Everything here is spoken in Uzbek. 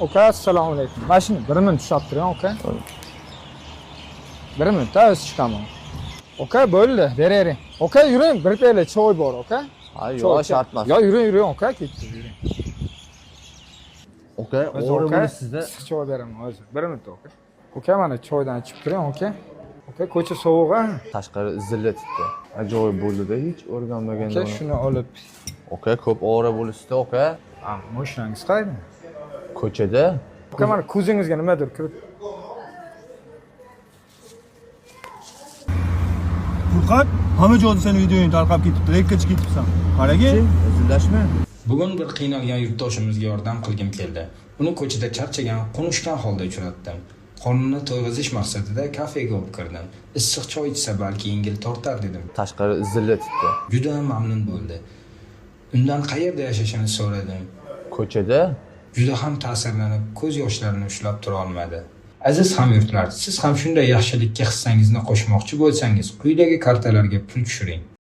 Oka, assalomu alaykum. Mashina 1 minut ushlab turing, oka. 1 minutda o'zi chiqaman. Oka, bo'ldi, beravering. Oka, yuring, bir piyola choy bor, oka. Ha, yo'q, shart emas. Yo, yuring, oka, ketdi, yuring. Oka, o'g'ri bo'lish sizda. Choy beraman o'zi. 1 minut, oka. Oka, mana choydan ichib turing, oka. Oka, ko'cha sovuq-a? Tashqari zillatibdi. Ajoyib bo'ldi-da, hech o'rganmaganda. Oka, shuni olib. Oka, ko'p ovora bo'lishdi, oka. Mashinangiz qayerda? Ko'chada. Oka, mana ko'zingizga nimadir kirib. Furqat, hamma joyda seni videoing tarqab ketibdi, rekkachi ketibsan. Qaragin. Zillashma. Bugun bir qiynalgan yurtdoshimizga yordam qilgim keldi. Uni ko'chada charchagan, qunishgan holda uchratdim. Qornini to'yg'izish maqsadida kafega olib kirdim. Issiq choy ichsa balki yengil tortar dedim. Tashqari zillatibdi. Juda mamnun bo'ldi. Undan qayerda yashashini so'radim. Ko'chada. Juda ham ta'sirlanib, ko'z yoshlarini ushlab tura olmadi. Aziz hamyurtlar, siz ham shunday yaxshilikka hissangizni qo'shmoqchi bo'lsangiz, quyidagi kartalarga pul tushiring.